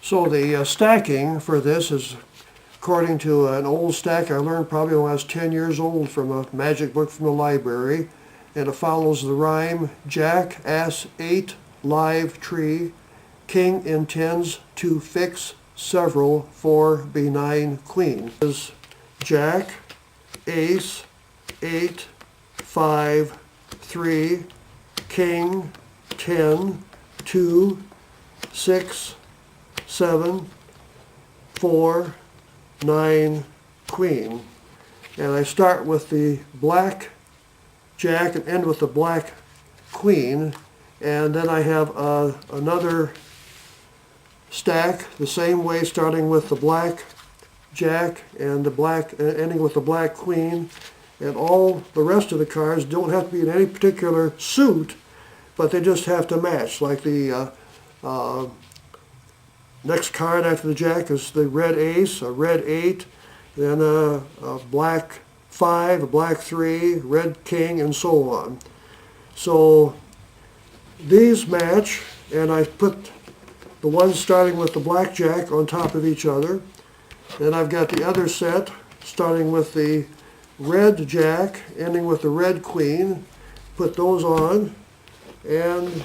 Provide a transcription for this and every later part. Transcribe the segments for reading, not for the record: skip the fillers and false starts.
So the stacking for this is according to an old stack I learned probably when I was 10 years old from a magic book from the library. And it follows the rhyme: Jack, ass, 8, live, tree. King intends to fix several for benign queen. Is Jack, ace, 8, 5, 3, king, 10, 2, 6, 7, 4, 9, queen. And I start with the black jack and end with the black queen, and then I have another stack the same way, starting with the black jack and the black ending with the black queen. And all the rest of the cards don't have to be in any particular suit, but they just have to match. Like the next card after the jack is the red ace, a red 8, then a black 5, a black 3, red king, and so on. So these match, and I put the ones starting with the black jack on top of each other. Then I've got the other set starting with the red jack, ending with the red queen. Put those on, and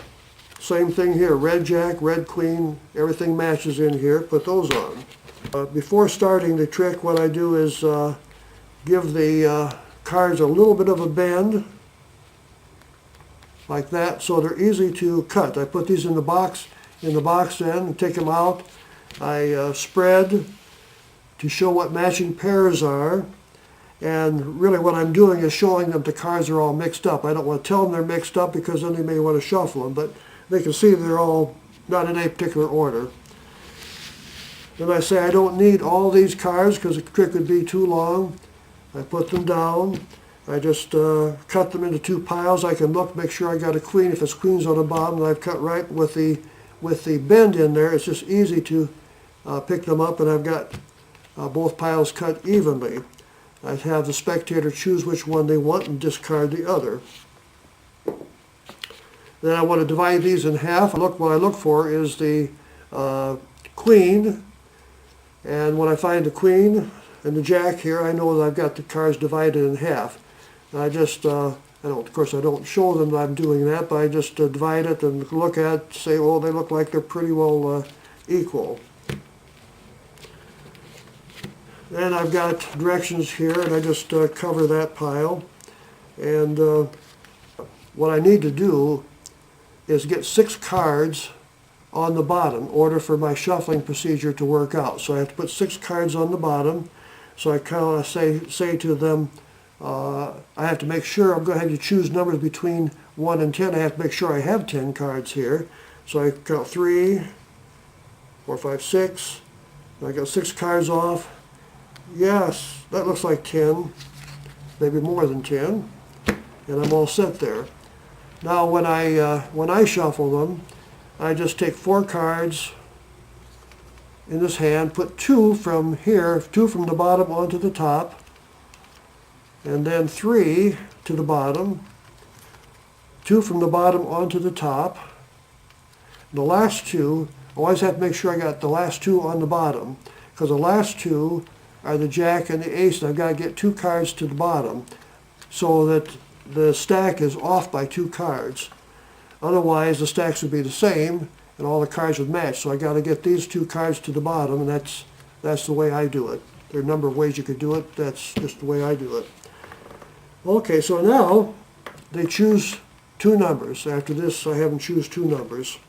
same thing here, red jack, red queen, everything matches in here. Put those on. Before starting the trick, what I do is give the cards a little bit of a bend, like that, so they're easy to cut. I put these in the box then, and take them out. I spread to show what matching pairs are, and really what I'm doing is showing them the cards are all mixed up. I don't want to tell them they're mixed up because then they may want to shuffle them, but they can see they're all not in any particular order. Then I say I don't need all these cards because the trick would be too long. I put them down. I just cut them into 2 piles. I can look, make sure I got a queen. If it's queens on the bottom, I've cut right with the bend in there. It's just easy to pick them up, and I've got both piles cut evenly. I have the spectator choose which one they want and discard the other. Then I want to divide these in half. What I look for is the queen, and when I find the queen and the jack here, I know that I've got the cards divided in half. And I just, of course I don't show them that I'm doing that, but I just divide it and look at it, say, oh, they look like they're pretty well equal. Then I've got directions here, and I just cover that pile. And what I need to do is get 6 cards on the bottom in order for my shuffling procedure to work out. So I have to put 6 cards on the bottom. So I kind of say to them, I have to make sure I'm going to have you choose numbers between 1 and 10. I have to make sure I have 10 cards here. So I count 3, 4, 5, 6. I got 6 cards off. Yes, that looks like 10, maybe more than 10, and I'm all set there. Now when I shuffle them, I just take 4 cards in this hand, put 2 from here, 2 from the bottom onto the top, and then 3 to the bottom, 2 from the bottom onto the top. The last 2, I always have to make sure I got the last 2 on the bottom, because the last 2 are the jack and the ace, and I've got to get 2 cards to the bottom so that the stack is off by 2 cards. Otherwise the stacks would be the same and all the cards would match. So I got to get these 2 cards to the bottom, and that's the way I do it. There are a number of ways you could do it. That's just the way I do it. Okay, so now they choose 2 numbers. After this I have them choose 2 numbers.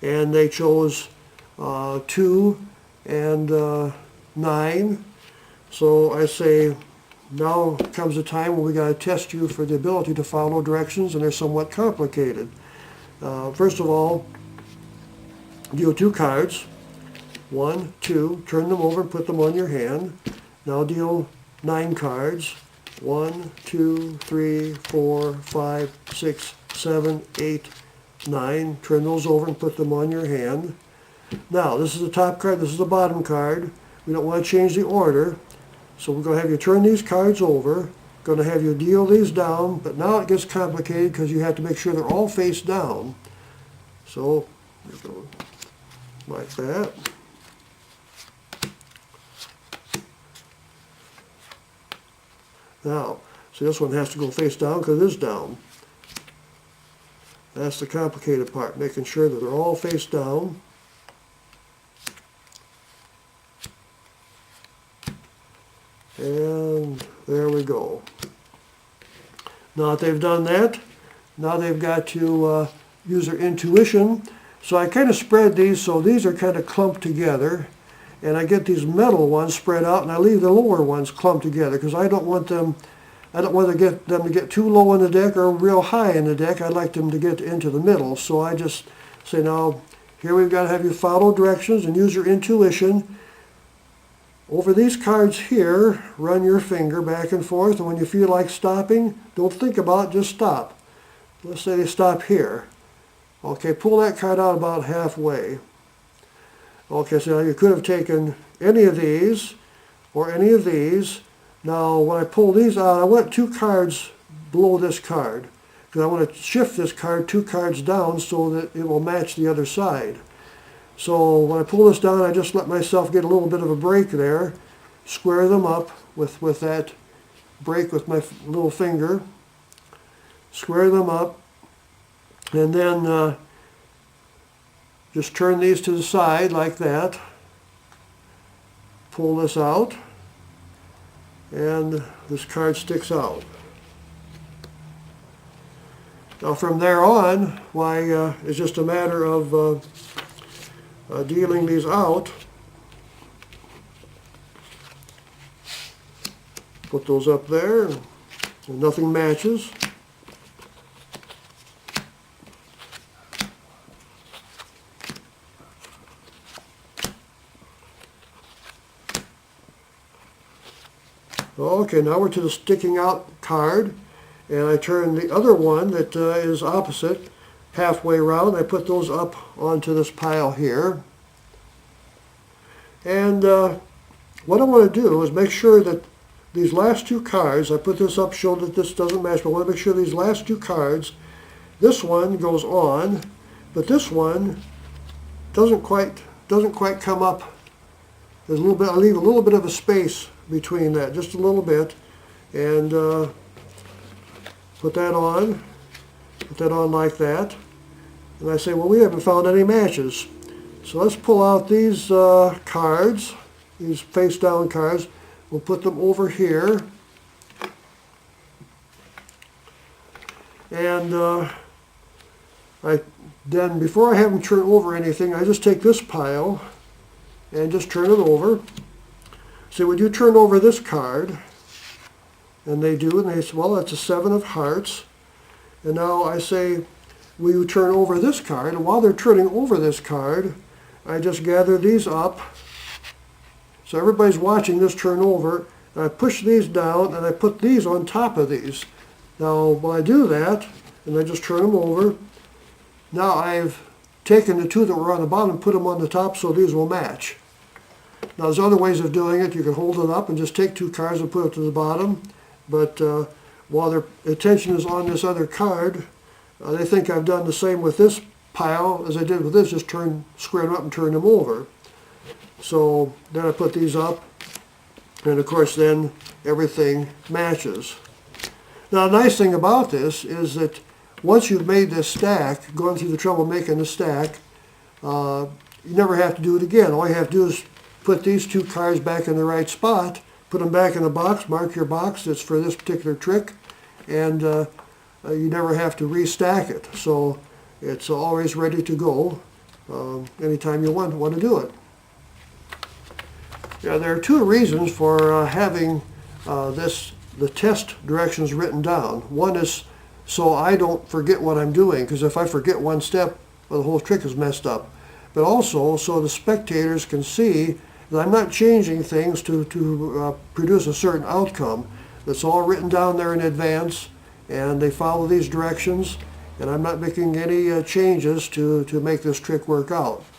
And they chose 2 and 9. So I say, now comes the time when we got to test you for the ability to follow directions, and they're somewhat complicated. First of all, deal 2 cards. 1, 2, turn them over and put them on your hand. Now deal 9 cards. 1, 2, 3, 4, 5, 6, 7, 8, 9. Turn those over and put them on your hand. Now, this is the top card, this is the bottom card. We don't want to change the order, so we're going to have you turn these cards over, going to have you deal these down, but now it gets complicated because you have to make sure they're all face down. So, like that. Now, see, this one has to go face down because it is down. That's the complicated part, making sure that they're all face down. And there we go. Now that they've done that, now they've got to use their intuition. So I kind of spread these so these are kind of clumped together. And I get these metal ones spread out and I leave the lower ones clumped together because I don't want them to get too low in the deck or real high in the deck. I'd like them to get into the middle. So I just say, now here we've got to have you follow directions and use your intuition. Over these cards here, run your finger back and forth, and when you feel like stopping, don't think about it, just stop. Let's say they stop here. Okay, pull that card out about halfway. Okay, so now you could have taken any of these or any of these. Now when I pull these out, I want 2 cards below this card because I want to shift this card 2 cards down so that it will match the other side. So when I pull this down, I just let myself get a little bit of a break there, square them up with that break with my little finger, square them up, and then just turn these to the side like that, pull this out, and this card sticks out. Now from there on, why, it's just a matter of dealing these out. Put those up there, and nothing matches. Okay, now we're to the sticking out card, and I turn the other one that is opposite halfway around. I put those up onto this pile here. And what I want to do is make sure that these last 2 cards, I put this up, show that this doesn't match, but I want to make sure these last 2 cards, this one goes on, but this one doesn't quite come up. There's a little bit, I leave a little bit of a space between that, just a little bit, and put that on like that. And I say, well, we haven't found any matches. So let's pull out these cards, these face down cards. We'll put them over here. And then before I have them turn over anything, I just take this pile and just turn it over. So would you turn over this card? And they do, and they say, well, that's a 7 of hearts. And now I say, will you turn over this card? And while they're turning over this card, I just gather these up. So everybody's watching this turn over. And I push these down and I put these on top of these. Now when I do that, and I just turn them over, now I've taken the 2 that were on the bottom and put them on the top so these will match. Now there's other ways of doing it. You can hold it up and just take 2 cards and put it to the bottom. But while their attention is on this other card, they think I've done the same with this pile as I did with this, just square them up and turn them over. So then I put these up, and of course then everything matches. Now the nice thing about this is that once you've made this stack, going through the trouble of making the stack, you never have to do it again. All you have to do is put these 2 cards back in the right spot, put them back in the box, mark your box that's for this particular trick, and you never have to restack it. So it's always ready to go anytime you want to do it. Yeah, there are 2 reasons for having the test directions written down. One is so I don't forget what I'm doing, because if I forget one step, well, the whole trick is messed up. But also so the spectators can see that I'm not changing things to produce a certain outcome. That's all written down there in advance, and they follow these directions, and I'm not making any changes to make this trick work out.